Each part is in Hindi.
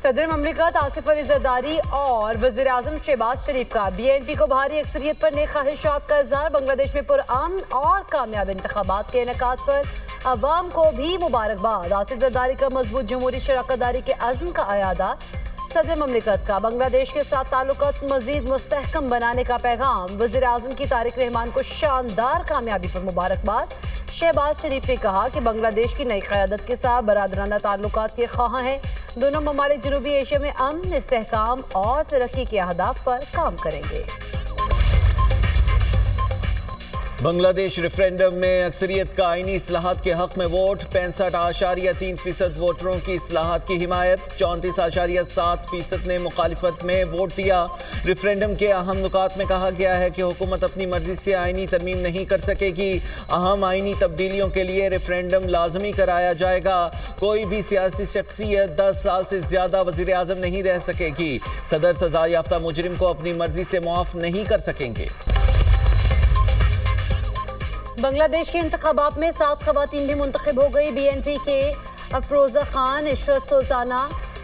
सदर ममलिकत आसिफ अली जरदारी और वज़ीर आज़म शहबाज शरीफ का BNP को भारी अक्सरियत पर नेक ख्वाहिशात का इज़हार। बांग्लादेश में पुरअमन और कामयाब इंतखाबात के इनेकाद पर अवाम को भी मुबारकबाद। आसिफ जरदारी का मजबूत जमहूरी शराकतदारी के अज़्म का अयादा। सदर ममलिकत का बांग्लादेश के साथ ताल्लुकात मजीद मुस्तहकम बनाने का पैगाम। वज़ीर आज़म की तारिक रहमान को शानदार कामयाबी पर मुबारकबाद। शहबाज शरीफ ने कहा कि बांग्लादेश की नई क़यादत के साथ बरादराना ताल्लुकात के ख्वाह हैं। दोनों ममालिक जनूबी एशिया में अमन, इस्तेहकाम और तरक्की के अहदाफ पर काम करेंगे। बांग्लादेश रेफरेंडम में अक्सरियत का आईनी इस्लाहात के हक में वोट। 65.3% वोटरों की इस्लाहात की हिमायत। 34.7% ने मुखालिफत में वोट दिया। रेफरेंडम के अहम नुकात में कहा गया है कि हुकूमत अपनी मर्जी से आईनी तरमीम नहीं कर सकेगी। अहम आईनी तब्दीलियों के लिए रेफरेंडम लाजमी कराया जाएगा। कोई भी सियासी शख्सियत 10 साल से ज्यादा वज़ीर आज़म नहीं रह सकेगी। सदर सजा याफ्ता मुजरिम को अपनी मर्जी से मुआफ नहीं कर सकेंगे। बांग्लादेश के इंतखाबात में 7 खवातीन भी मुंतखब हो गई। BNP के अफरोजा खान, इशरत सुल्ताना,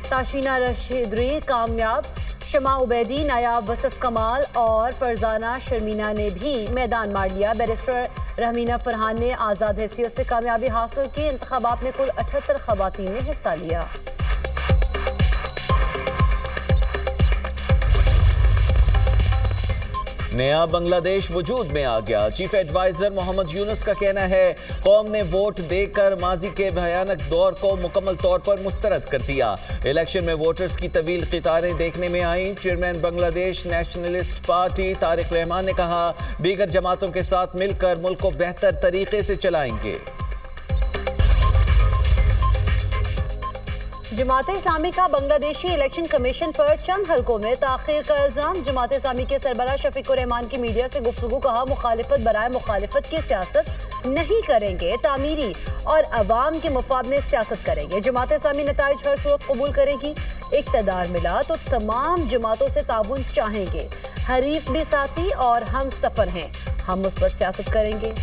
ताशीना रशीदरी कामयाब, शमा उबैदी, नायाब वसफ कमाल और फरजाना शर्मीना ने भी मैदान मार लिया। बैरिस्टर रहमीना फरहान ने आज़ाद हैसियत से कामयाबी हासिल की। इंतखाबात में कुल 78 खवातीन ने हिस्सा लिया। नया बांग्लादेश वजूद में आ गया। चीफ एडवाइजर मोहम्मद यूनुस का कहना है कौम ने वोट देकर माजी के भयानक दौर को मुकम्मल तौर पर मुस्तरद कर दिया। इलेक्शन में वोटर्स की तवील कतारें देखने में आई। Chairman Bangladesh Nationalist Party Tarique Rahman ने कहा दीगर जमातों के साथ मिलकर मुल्क को बेहतर तरीके से चलाएंगे। जमात इस्लामी का बांग्लादेशी इलेक्शन कमीशन पर चंद हलकों में ताखीर का इल्जाम। जमात इस्लामी के सरबराह शफीकुर रहमान की मीडिया से गुफ्तगू। कहा मुखालिफत बराए मुखालिफत की सियासत नहीं करेंगे, तामीरी और अवाम के मुफाद में सियासत करेंगे। जमात इस्लामी नताइज हर सूरत कबूल करेगी। इक़्तिदार मिला तो तमाम जमातों से ताउन चाहेंगे। हरीफ भी साथी और हम सफर हैं। हम मुस्बत सियासत करेंगे।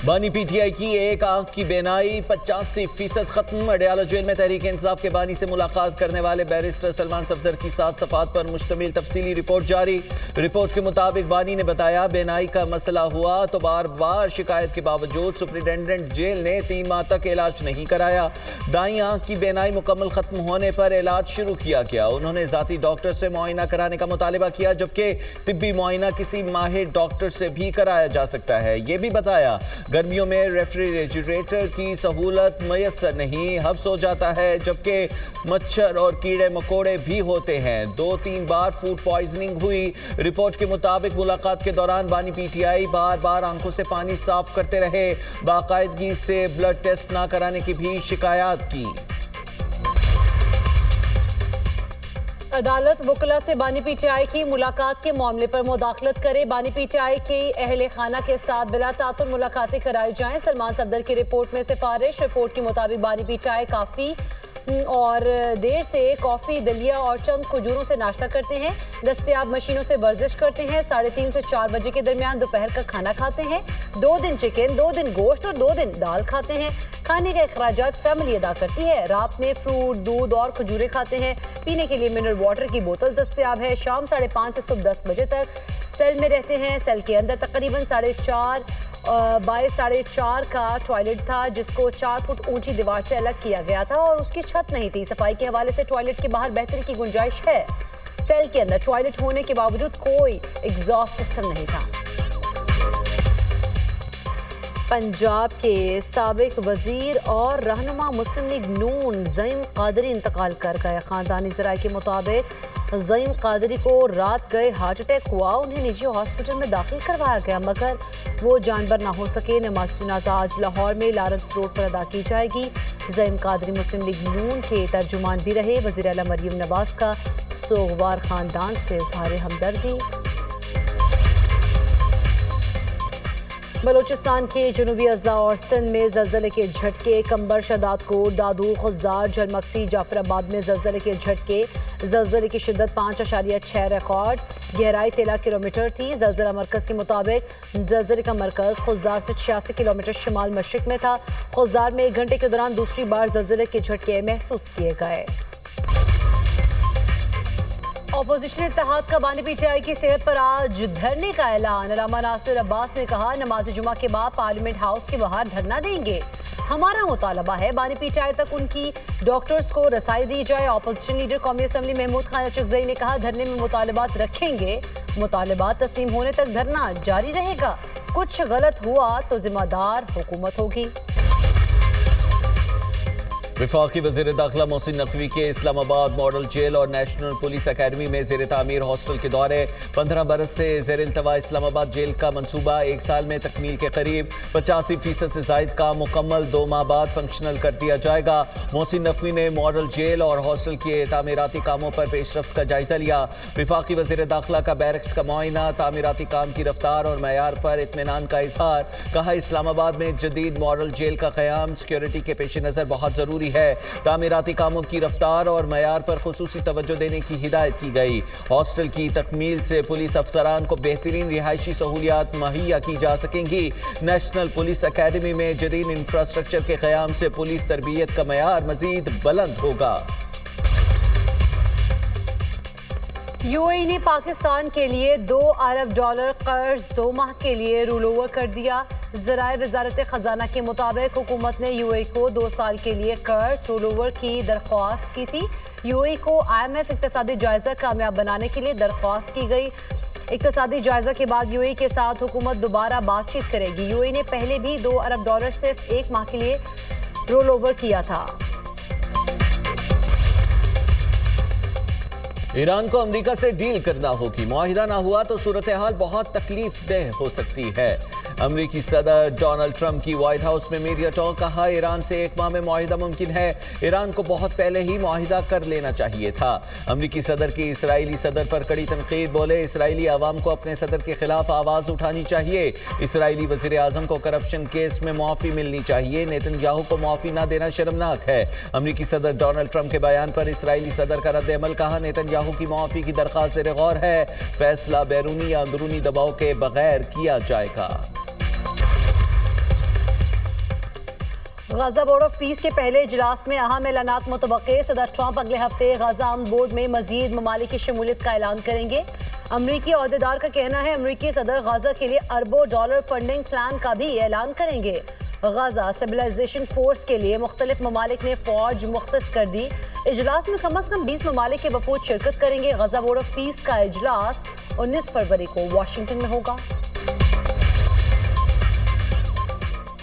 बानी PTI की एक आंख की बेनाई 85% खत्म। अडयाला जेल में तहरीक इंसाफ के बानी से मुलाकात करने वाले बैरिस्टर सलमान सफदर की 7 सफ़ात पर मुश्तमिल तफसीली रिपोर्ट जारी। रिपोर्ट के मुताबिक बानी ने बताया बेनाई का मसला हुआ तो बार बार शिकायत के बावजूद सुप्रिटेंडेंट जेल ने 3 माह तक इलाज नहीं कराया। दाई आंख की बेनाई मुकम्मल खत्म होने पर इलाज शुरू किया गया। उन्होंने जाती डॉक्टर से मुआयना कराने का मुतालिबा किया, जबकि तिब्बी मुआयना किसी माहिर डॉक्टर से भी कराया जा सकता है। ये भी बताया गर्मियों में रेफ्रिजरेटर की सहूलत मैसर नहीं, हब्स हो जाता है, जबकि मच्छर और कीड़े मकोड़े भी होते हैं। 2-3 बार फूड पॉइजनिंग हुई। रिपोर्ट के मुताबिक मुलाकात के दौरान बानी PTI बार बार आंखों से पानी साफ करते रहे। बाकायदगी से ब्लड टेस्ट ना कराने की भी शिकायत की। अदालत वकला से बानी PTI की मुलाकात के मामले पर मुदाखलत करे। बानी PTI के अहले खाना के साथ बिला तातुल मुलाकातें कराई जाएं। सलमान सफदर की रिपोर्ट में सिफारिश। रिपोर्ट के मुताबिक बानी PTI काफ़ी और देर से कॉफ़ी, दलिया और चंद खजूरों से नाश्ता करते हैं। दस्तयाब मशीनों से वर्जिश करते हैं। 3:30 से 4 बजे के दरमियान दोपहर का खाना खाते हैं। 2 दिन चिकन, 2 दिन गोश्त और 2 दिन दाल खाते हैं। खाने के अखराजात फैमिली अदा करती है। रात में फ्रूट, दूध और खजूरें खाते हैं। पीने के लिए मिनरल वाटर की बोतल दस्तयाब है। शाम 5:30 से सुबह 10 बजे तक सेल में रहते हैं। सेल के अंदर तकरीबन 4.5 बाय 4.5 का टॉयलेट था, जिसको 4 फुट ऊंची दीवार से अलग किया गया था और उसकी छत नहीं थी। सफाई के हवाले से टॉयलेट के बाहर बेहतरी की गुंजाइश है। सेल के अंदर टॉयलेट होने के बावजूद कोई एग्जॉस्ट सिस्टम नहीं था। पंजाब के साबिक वजीर और रहनुमा मुस्लिम लीग नून ज़ईम कादरी इंतकाल कर गए। ख़ानदानी ज़राए के मुताबिक ज़ईम कादरी को रात गए हार्ट अटैक हुआ। उन्हें निजी हॉस्पिटल में दाखिल करवाया गया, मगर वो जानबर ना हो सके। नमाज जनाजा आज लाहौर में लारेंस रोड पर अदा की जाएगी। ज़ईम कादरी मुस्लिम लीग नून के तर्जुमान भी रहे। वज़ीर आला मरियम नवाज का सोगवार ख़ानदान से इज़हार हमदर्दी। बलोचिस्तान के जनूबी अजला और सिंध में जलजले के झटके। कंबर, शदादकोट, दादू, खुजार, जलमक्सी, जाफराबाद में जलजले के झटके। जलजले की शिद्दत 5.6 रिकॉर्ड, गहराई 13 किलोमीटर थी। जलजला मरकज के मुताबिक जलजले का मरकज खुजदार से 86 किलोमीटर शिमाल मशरिक में था। खुजदार में 1 घंटे के दौरान दूसरी बार जलजले के झटके महसूस किए गए। अपोजिशन इत्तेहाद का बानी पीटीआई की सेहत पर आज धरने का ऐलान। अल्लामा नासिर अब्बास ने कहा, नमाज जुमा के बाद पार्लियामेंट हाउस के बाहर धरना देंगे। हमारा मुतालबा है बानी पीटीआई तक उनकी डॉक्टर्स को रसाई दी जाए। अपोजिशन लीडर कौमी असम्बली महमूद खान अचकजई ने कहा, धरने में मुतालबात रखेंगे, मुतालबात तस्लीम होने तक धरना जारी रहेगा। कुछ गलत हुआ तो जिम्मेदार हुकूमत होगी। वफाकी वज़ीर दाखिला मोहसिन नकवी के इस्लामाबाद मॉडल जेल और नेशनल पुलिस अकेडमी में ज़ेर तामीर हॉस्टल के दौरे। 15 बरस से ज़ेर इल्तवा इस्लामाबाद जेल का मंसूबा 1 साल में तकमील के करीब। 85% से ज़ायद काम मुकम्मल, 2 माह बाद फंक्शनल कर दिया जाएगा। मोहसिन नकवी ने मॉडल जेल और हॉस्टल के तामीराती कामों पर पेशरफ्त का जायजा लिया। वफाकी वज़ीर दाखिला का बैरक्स का मुआयना, तामीराती काम की रफ्तार और मयार पर इत्मीनान का इजहार। कहा, इस्लामाबाद में जदीद मॉडल जेल का क़याम सिक्योरिटी के पेश नज़र बहुत ज़रूरी है। तामीराती कामों की रफ्तार और मयार पर खुसूसी तवज्जो देने की हिदायत की गई। हॉस्टल की तकमील से पुलिस अफसरान को बेहतरीन रिहायशी सहूलियात मुहैया की जा सकेंगी। नेशनल पुलिस अकेडमी में जदीद इंफ्रास्ट्रक्चर के क़याम से पुलिस तरबियत का मयार मजीद बुलंद होगा। यूएई ने पाकिस्तान के लिए $2 अरब कर्ज 2 माह के लिए रोल ओवर कर दिया। ज़राए वज़ारत ख़जाना के मुताबिक हुकूमत ने यूएई को 2 साल के लिए कर्ज रोल ओवर की दरख्वास्त की थी। यूएई को IMF इक़्तिसादी जायज़ा कामयाब बनाने के लिए दरख्वास्त की गई। इक़्तिसादी जायज़ा के बाद यूएई के साथ हुकूमत दोबारा बातचीत करेगी। यूएई ने पहले भी $2 अरब सिर्फ 1 माह के लिए रोल ओवर किया था। ईरान को अमेरिका से डील करना होगी, मुआहिदा ना हुआ तो सूरत हाल बहुत तकलीफ देह हो सकती है। अमरीकी सदर डोनाल्ड ट्रंप की व्हाइट हाउस में मीडिया टॉक। कहा, ईरान से 1 माह में मुआहिदा मुमकिन है। ईरान को बहुत पहले ही मुआहिदा कर लेना चाहिए था। अमरीकी सदर की इसराइली सदर पर कड़ी तनकीद। बोले, इसराइली अवाम को अपने सदर के खिलाफ आवाज उठानी चाहिए। इसराइली वज़ीर आज़म को करप्शन केस में मुआफ़ी मिलनी चाहिए। नेतन्याहू को मुआफ़ी ना देना शर्मनाक है। अमरीकी सदर डोनाल्ड ट्रंप के बयान पर इसराइली सदर का रद्द-ए-अमल। कहा, नेतन्याहू की मुआफ़ी की दरख्वास्त ज़ेर गौर है। फैसला बैरूनी या अंदरूनी दबाव के बगैर किया जाएगा। गजा बोर्ड ऑफ पीस के पहले इजलास में अहम ऐलानात मुतवक्के। सदर ट्रंप अगले हफ्ते गजा अमन बोर्ड में मजीद ममालिक की शमूलियत का ऐलान करेंगे। अमरीकी अहदेदार का कहना है, अमरीकी सदर गजा के लिए अरबों डॉलर फंडिंग प्लान का भी ऐलान करेंगे। गजा स्टेबलाइजेशन फोर्स के लिए मुख्तलिफ ममालिक ने फौज मुख्तस कर दी। इजलास में कम अज कम 20 ममालिक के वफूद शिरकत करेंगे। गजा बोर्ड ऑफ पीस का इजलास 19 फरवरी को वाशिंगटन में होगा।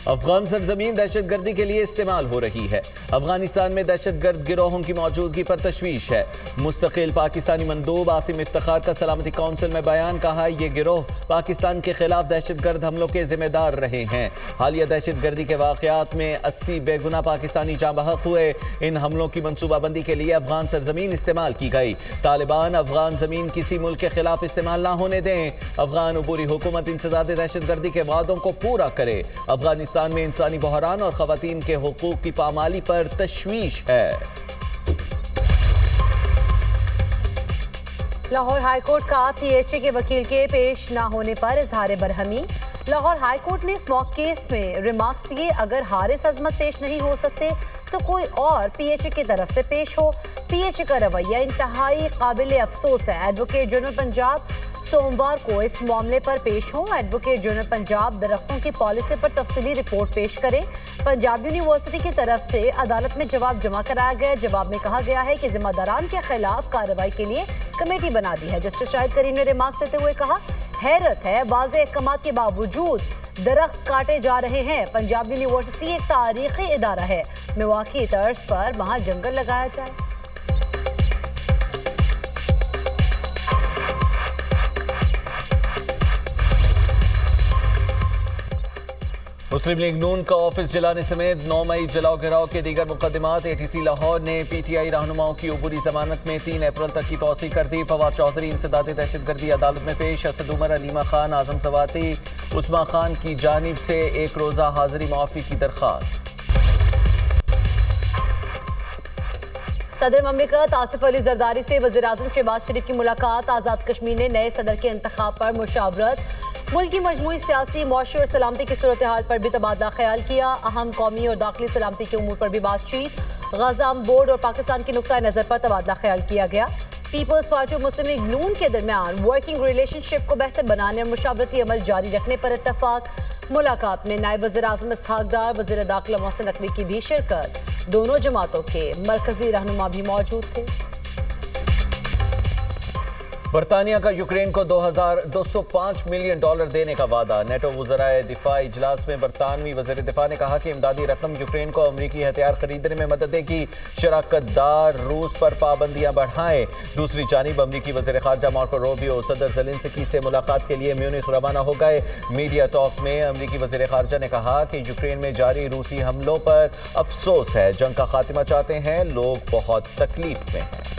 अफगान सरजमीन दहशतगर्दी के लिए इस्तेमाल हो रही है। अफगानिस्तान में दहशतगर्द गिरोहों की मौजूदगी पर तशवीश है। मुस्तकिल पाकिस्तानी मंदूब आसिम इफ्तिखार का सलामती कौंसिल में बयान। कहा, ये गिरोह पाकिस्तान के खिलाफ दहशतगर्द हमलों के जिम्मेदार रहे हैं। हालिया दहशतगर्दी के वाकयात में 80 बेगुनाह पाकिस्तानी जाँ बहक हुए। इन हमलों की मनसूबाबंदी के लिए अफगान सरजमीन इस्तेमाल की गई। तालिबान अफगान जमीन किसी मुल्क के खिलाफ इस्तेमाल ना होने दें। अफगान अबूरी हुकूमत इंसदाद दहशतगर्दी के वादों को पूरा करे। अफगानिस्तान में इंसानी बहरान और खवातीन के हुकूक की पामाली पर तशवीश है। लाहौर हाईकोर्ट का पीएचए के वकील के पेश ना होने पर इजहार बरहमी। लाहौर हाईकोर्ट ने स्मॉक केस में रिमार्क्स दिए, अगर हारिस अजमत पेश नहीं हो सकते तो कोई और पीएचए की तरफ से पेश हो। पीएचए का रवैया इंतहाई काबिल अफसोस है। एडवोकेट जनरल पंजाब सोमवार को इस मामले पर पेश हों। एडवोकेट जनरल पंजाब दरख्तों की पॉलिसी पर तफसीली रिपोर्ट पेश करें। पंजाब यूनिवर्सिटी की तरफ से अदालत में जवाब जमा कराया गया। जवाब में कहा गया है कि जिम्मेदारान के खिलाफ कार्रवाई के लिए कमेटी बना दी है। जस्टिस शाहिद करीम ने रिमार्क्स देते हुए कहा, हैरत है, वाज़ेह अहकामात के बावजूद दरख्त काटे जा रहे हैं। पंजाब यूनिवर्सिटी एक तारीखी इदारा है, मिवाकी तर्ज पर वहाँ जंगल लगाया जाए। मुस्लिम लीग नून का ऑफिस जलाने समेत 9 मई जलाओ गिराव के दीगर मुकदमात। एटीसी लाहौर ने पीटीआई रहनुमाओं की अबूरी जमानत में 3 अप्रैल तक की तौसीक कर दी। फवाद चौधरी इंसदाद दहशतगर्दी अदालत में पेश। असद उमर, अलीमा खान, आजम सवाती, उस्मा खान की जानिब से 1 रोज़ा हाजिरी मुआफ़ी की दरख्वास्त। सदर ममलिकत आसिफ अली जरदारी से वज़ीर-ए-आज़म शहबाज शरीफ की मुलाकात। आज़ाद कश्मीर ने नए सदर के इंतखाब पर मुशावरत। मुल्क की मजमूई सियासी, मौशी और सलामती की सूरत हाल पर भी तबादला ख्याल किया। अहम कौमी और दाखिली सलामती के उमूर पर भी बातचीत। गज़ाम बोर्ड और पाकिस्तान की नुक्ता नज़र पर तबादला ख्याल किया गया। पीपल्स पार्टी और मुस्लिम लीग नून के दरमियान वर्किंग रिलेशनशिप को बेहतर बनाने और मुशावरती अमल जारी रखने पर इत्तफाक। मुलाकात में नायब वज़ीर-ए-आज़म इसहाक डार, वज़ीर दाखिला मोहसिन नकवी की भी शिरकत। दोनों जमातों के मरकजी रहनुमा भी मौजूद थे। बरतानिया का यूक्रेन को $205 मिलियन देने का वादा। नेटो वज़राए दिफा इजलास में बरतानवी वज़ीर दिफा ने कहा कि इमदादी रकम यूक्रेन को अमरीकी हथियार खरीदने में मदद देगी। शराकतदार रूस पर पाबंदियां बढ़ाएं। दूसरी जानिब अमरीकी वज़ीर ख़ारजा मार्को रूबियो सदर ज़ेलेंस्की से मुलाकात के लिए म्यूनिख रवाना हो गए। मीडिया टॉक में अमरीकी वज़ीर ख़ारजा ने कहा कि यूक्रेन में जारी रूसी हमलों पर अफसोस है, जंग का खात्मा चाहते हैं, लोग बहुत तकलीफ में हैं।